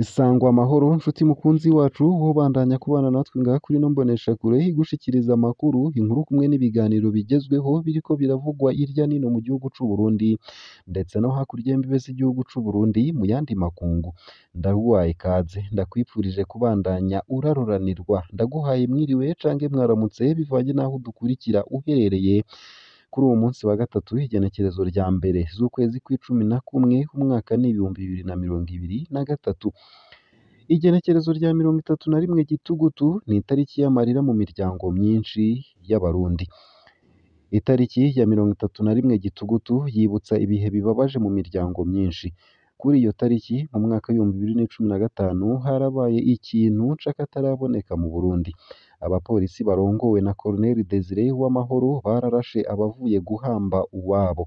Isangwa amahoro nshuti mukunzi wacu wobandanya kubana natwe ngaha kuri ino mboneshakure igushikiriza amakuru, inkuru kumwe n'ibiganiro bigezweho biriko biravugwa irya nino mu gihugu c'u Burundi ndetse no hakurya y'imbibe z'igihugu c'u Burundi mu yandi makungu. Ndaguhaye ikaze, ndakwifurije kubandanya uraroranirwa, ndaguhaye mwiriwe cange mwaramutse bivanye n'aho udukurikira uherereye kuri uwo munsi wa gatatu igenekerezo rya mbere z'ukwezi kw'icumi na kumwe umwaka n'ibihumbi bibiri na mirongo ibiri na gatatu. Igenekerezo rya mirongo itatu na rimwe Gitugutu ni itariki y'amarira mu miryango myinshi y'Abarundi. Itariki ya mirongo itatu na rimwe Gitugutu yibutsa ibihe bibabaje mu miryango myinshi. Kuri iyo tariki mu mwaka w'ibihumbi bibiri n'icumi na gatanu harabaye ikintu c'akataraboneka mu Burundi. Abapolisi barongowe na Colonel Desire Uwamahoro bararashe abavuye guhamba uwabo.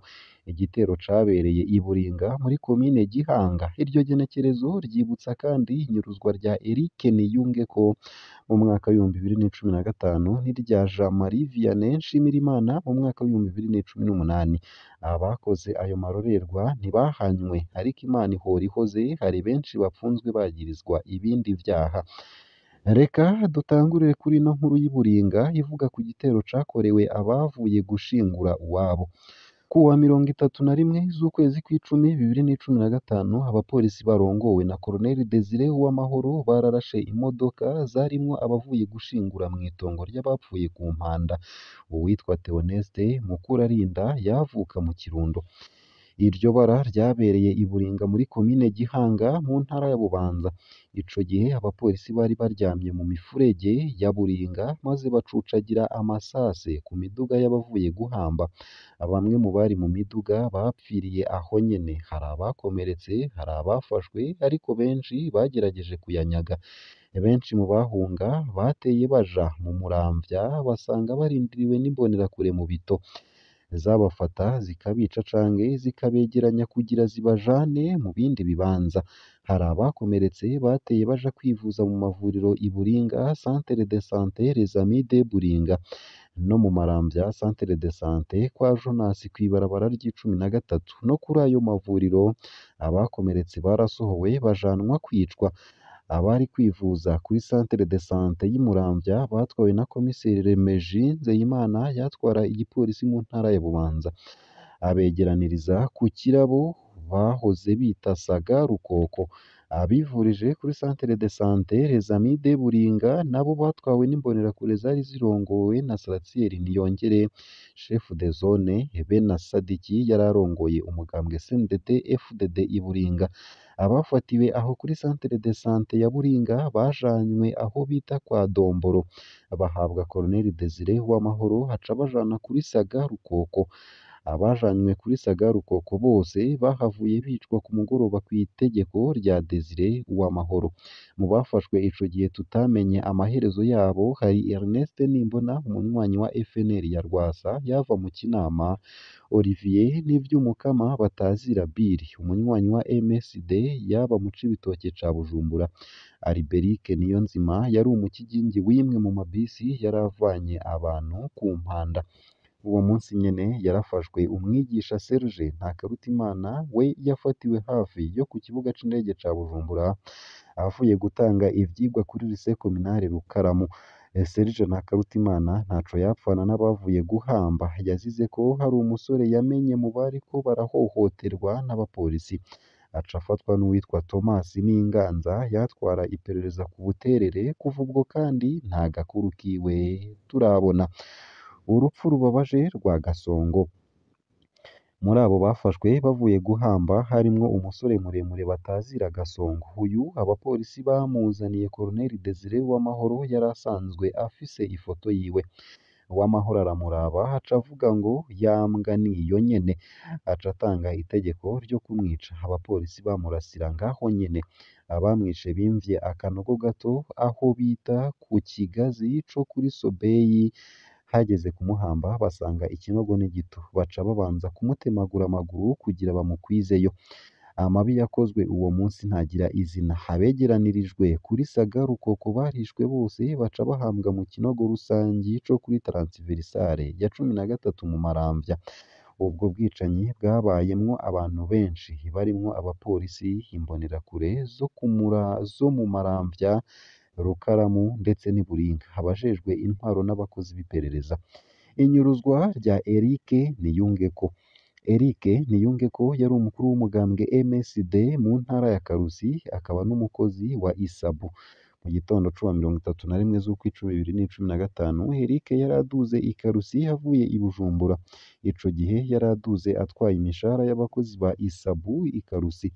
Igitero cabereye i Buringa muri komine Gihanga. Iryo genekerezo ryibutsa kandi inyuruzwa rya Eric Niyungeko mu mwaka w'ibihumbi bibiri n'icumi na gatanu n'irya Jean Marie Vianney Nshimirimana mu mwaka w'ibihumbi bibiri n'icumi n'umunani. Abakoze ayo marorerwa ntibahanywe, ariko Imana ihora ihoze, hari benshi bapfunzwe bagirizwa ibindi vyaha. Reka dutangurire kuri ino nkuru y'i Buringa ivuga ku gitero cakorewe abavuye gushingura uwabo. Kuwa mirongo itatu na rimwe z'ukwezi kw'icumi bibiri n'icumi na gatanu abapolisi barongowe na Colonel Desire Uwamahoro bararashe imodoka zarimwo abavuye gushingura mw'itongo ry'abapfuye ku Mpanda. Uwitwa Theoneste Mukurarinda yavuka mu Kirundo. Iryo bara ryabereye i Buringa muri komine Gihanga mu ntara ya Bubanza. Ico gihe abapolisi bari baryamye mu mifurege ya Buringa maze bacucagira amasase ku miduga y'abavuye guhamba. Bamwe mu bari mu miduga bapfiriye aho nyene, hari abakomeretse, hari abafashwe, ariko benshi bagerageje kuyanyaga. Benshi mu bahunga bateye baja mu Muramvya basanga barindiriwe n'imbonerakure mu Bito, zabafata zikabica canke zikabegeranya kugira zibajane mu bindi bibanza. Hari abakomeretse bateye baja kwivuza mu mavuriro i Buringa Centre de Santé Les Amis de Buringa, no mu Maramvya Centre de Santé kwa Jonas kw'ibarabara ry'icumi na gatatu. No kuri ayo mavuriro abakomeretse barasohowe bajanwa kwicwa. Abari kwivuza kuri Centre de Santé y'i Muramvya batwawe na Komiseri Remeji Nzeyimana yatwara igipolisi mu ntara ya Bubanza, abegeraniriza ku kirabo bahoze bita Saga Rukoko. Abivurije kuri Centre de Santé Les Amis de Buringa nabo batwawe n'imbonerakure zari zirongowe na Salatiel Niyongere, chef de zone, be na Sadiki yari arongoye umugambwe CNDD FDD i Buringa. Abafatiwe aho kuri Centre de Santé ya Buringa bajanywe aho bita kwa Domboro, bahabwa Colonel Desire Uwamahoro haca bajana kuri Saga Rukoko. Abajanywe kuri Saga Rukoko bose bahavuye bicwa ku mugoroba kw'itegeko rya Desire Uwamahoro. Mu bafashwe ico gihe tutamenye amaherezo yabo hari Ernest Nimbona, umunywanyi wa FNL ya Rwasa yava mu Kinama, Olivier Nivyumukama batazira Bill, umunywanyi wa MSD yaba mu Cibitoke ca Bujumbura. Alberic Niyonzima yari umukigingi w'imwe mu mabisi yaravanye abantu ku Mpanda. Uwo munsi nyene yarafashwe umwigisha Serge Ntakarutimana, we yafatiwe hafi yo ku kibuga c'indege ca Bujumbura avuye gutanga ivyigwa kuri lycée communale Rukaramu. Serge Ntakarutimana ntaco yapfana n'abavuye guhamba, yazize ko hari umusore yamenye mu bariko barahohoterwa n'abapolisi, aca afatwa n'uwitwa Thomas Ninganza yatwara iperereza ku Buterere. Kuva ubwo kandi nta gakuru kiwe turabona. Urupfu rubabaje rwa Gasongo. Muri abo bafashwe bavuye guhamba harimwo umusore muremure batazira Gasongo. Uyu abapolisi bamuzaniye Colonel Desire Uwamahoro yari asanzwe afise ifoto yiwe. Uwamahoro aramuraba aca avuga ngo yambwa niyo nyene, aca atanga itegeko ryo kumwica. Abapolisi bamurasira ngaho nyene. Abamwishe bimvye akanogo gato aho bita ku Kigazi co kuri Sobeyi. Hageze kumuhamba basanga ikinogo ni gito, baca babanza kumutemagura amaguru kugira bamukwizeyo. Amabi yakozwe uwo munsi ntagira izina. Abegeranirijwe kuri Saga Rukoko barishwe bose baca bahambwa mu kinogo rusangi co kuri Transversale ya 13 mu Maramvya. ubwo bwicanyi bwabayemwo abantu benshi barimwo abapolisi, imbonerakure zo mu Maramvya, Rukaramu ndetse n'i Buringa, abajejwe intwaro n'abakozi b'iperereza. Inyuruzwa rya Eric Niyungeko. Eric Niyungeko yari umukuru w'umugambwe MSD mu ntara ya Karusi, akaba n'umukozi wa Isabu. Mu gitondo c'uwa 31 z'ukwicumi 2015, Eric yari aduze i Karusi avuye i Bujumbura. Ico gihe yari aduze atwaye imishahara y'abakozi ba Isabu i Karusi.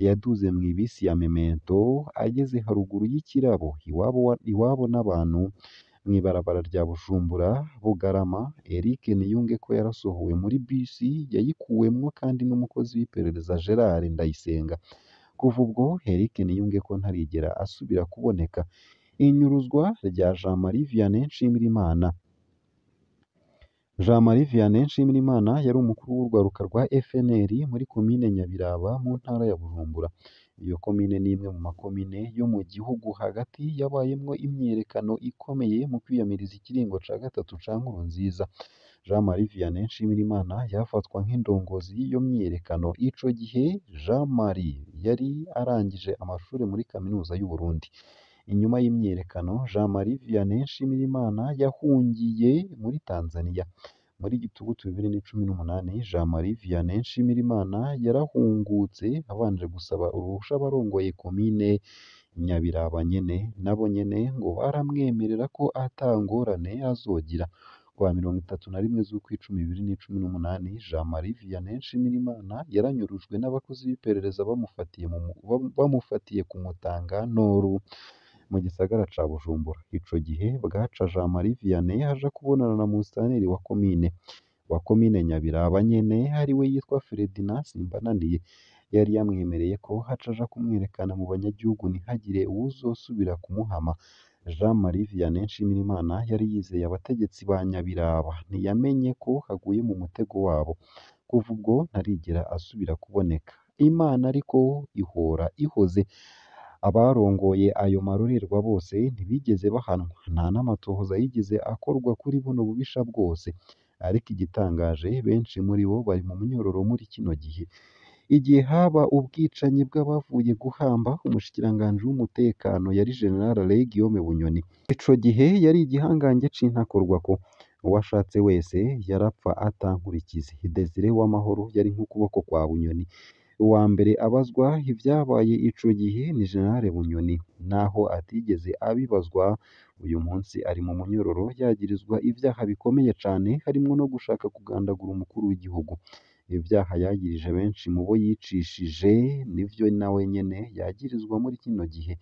Yaduze mw'ibisi ya Memento, ageze haruguru y'ikirabo iwabo n'abantu mw'ibarabara rya Bujumbura Bugarama. Eric Niyungeko yarasohowe muri bisi yayikuwemwo kandi n'umukozi w'iperereza Gerard Ndayisenga. Kuva ubwo Eric Niyungeko ntarigera asubira kuboneka. Inyuruzwa rya Jean-Marie Vianney Nshimirimana. Jean-Marie Vianney Nshimirimana yari umukuru w'urwaruka rwa FNL muri komine Nyabiraba mu ntara ya Bujumbura. Iyo komine ni imwe mu makomine yo mu gihugu hagati yabayemwo imyiyerekano ikomeye mu kwiyamiriza ikiringo ca gatatu ca Nkurunziza. Jean-Marie Vianney Nshimirimana yafatwa nk'indongozi y'iyo myiyerekano. Ico gihe Jean-Marie yari arangije amashuri muri kaminuza y'u Burundi. Inyuma y'imyiyerekano, Jean-Marie Vianney Nshimirimana yahungiye muri Tanzania. Muri Gitugutu 2018, Jean-Marie Vianney Nshimirimana yarahungutse abanje gusaba uruhusha abarongoye komine Nyabiraba nyene, nabo nyene ngo baramwemerera ko ata ngorane azogira. Kuwa 31 z'ukwicumi 2018, Jean-Marie Vianney Nshimirimana yaranyurujwe n'abakozi b'iperereza bamufatiye ku Mutanga Noru mu gisagara ca Bujumbura. Ico gihe bwaca Jean-Marie Vianney aja kubonana na musitanteri wa komine Nyabiraba nyene ariwe yitwa Ferdinand Simbananiye. Yari yamwemereye ko haca aja kumwerekana mu banyagihugu ntihagire uwuzosubira kumuhama. Jean-Marie Vianney Nshimirimana yari yizeye abategetsi ba Nyabiraba, ntiyamenye ko haguye mu mutego wabo. Kuva ubwo ntarigera asubira kuboneka. Imana ariko ihora ihoze. Abarongoye ayo marorerwa bose ntibigeze bahanwa, nta n'amatohoza yigeze akorwa kuri buno bubisha bwose. Ariko igitangaje, benshi muri bo bari mu munyororo muri kino gihe. Igihe haba ubwicanyi bw'abavuye guhamba umushikiranganji w'umutekano yari General Alain Guillaume Bunyoni. Ico gihe yari igihangange c'intakorwako. Uwashatse wese yarapfa atankurikizi. Desire Uwamahoro yari nk'ukuboko kwa Bunyoni. Uwa mbere abazwa ivyabaye ico gihe ni General Bunyoni, naho atigeze abibazwa. Uyu munsi ari mu munyororo yagirizwa ivyaha bikomeye cane, harimwo no gushaka kugandagura umukuru w'igihugu. Ivyaha yagirije benshi mu bo yicishije nivyo nawe nyene yagirizwa muri kino gihe.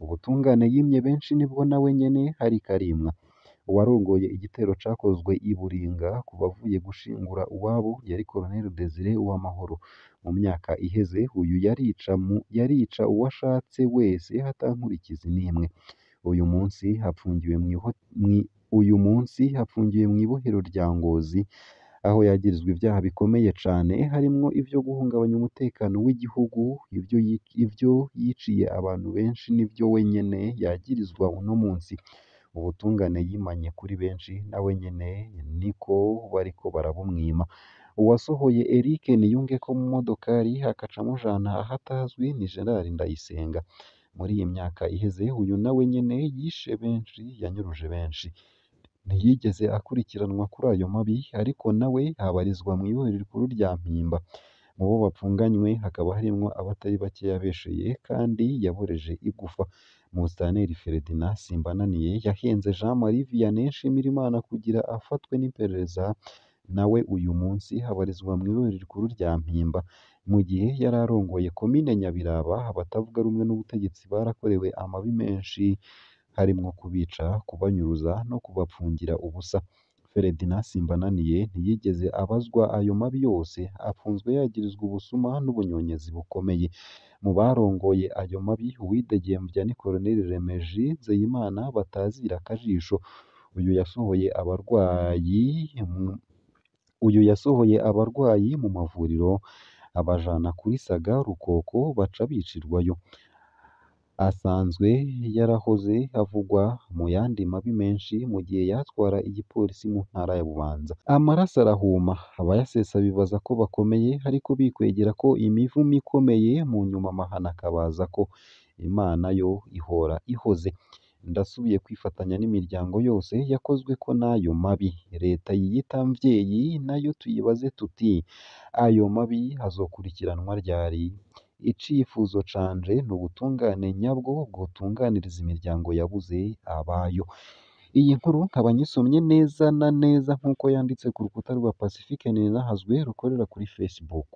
Ubutungane yimye benshi nibwo nawe nyene hariko arimwa. Uwarongoye igitero cakozwe i Buringa ku bavuye gushingura uwabo yari Colonel Desire Uwamahoro. Mu myaka iheze uyu yarica uwashatse wese hatankurikizi n'imwe. Uyu munsi hapfungiwe mw'ibohero rya Ngozi, aho yagirizwa ivyaha bikomeye cane, harimwo ivyo guhungabanya umutekano w'igihugu. Ivyo yiciye abantu benshi nivyo wenyene yagirizwa uno munsi. Ubutungane yimanye kuri benshi nawe nyene niko bariko barabumwima. Uwasohoye Eric Niyungeko mu modokari akaca amujana ahatazwi ni Gerard Ndayisenga. Muri iyi myaka iheze uyu nawe nyene yishe benshi, yanyuruje benshi. Ntiyigeze akurikiranwa kuri ayo mabi, ariko nawe abarizwa mw'ibohero rikuru rya Mpimba. Mu bo bapfunganywe hakaba harimwo abatari bake yabesheye kandi yaboreje igufa. Musitanteri Ferdinand Simbananiye yahenze Jean-Marie Vianney Nshimirimana kugira afatwe n'iperereza, nawe uyu munsi habarizwa mw'ibohero rikuru rya Mpimba. Mu gihe yari arongoye komine Nyabiraba, abatavuga rumwe n'ubutegetsi barakorewe amabi menshi, harimwo kubica, kubanyuruza no kubapfungira ubusa. Ferdinand Simbananiye ntiyigeze abazwa ayo mabi yose, apfunzwe yagirizwa ubusuma n'ubunyonyezi bukomeye. Mu barongoye ayo mabi uwidegembya ni Colonel Remeji Nzeyimana batazira akajisho. Uyu yasohoye abarwayi mu mavuriro abajana kuri Saga Rukoko baca bicirwayo. asanzwe yarahoze avugwa mu yandi mabi menshi mu gihe yatwara igipolisi mu ntara ya Bubanza. Amaraso arahuma, abayasesa bibaza ko bakomeye ariko bikwegera ko imivumo ikomeye mu nyuma amahano akabaza ko Imana yo ihora ihoze. Ndasubiye kwifatanya n'imiryango yose yakozweko n'ayo mabi. Leta yiyita mvyeyi nayo tuyibaze tuti ayo mabi azokurikiranwa ryari? Icifuzo canje ni ubutungane nyabwo bwotunganiriza imiryango yabuze abayo. Iyi nkuru nkaba nyisomye neza na neza nk'uko yanditse ku rukuta rwa Pacifique Ninahazwe rukorera kuri Facebook.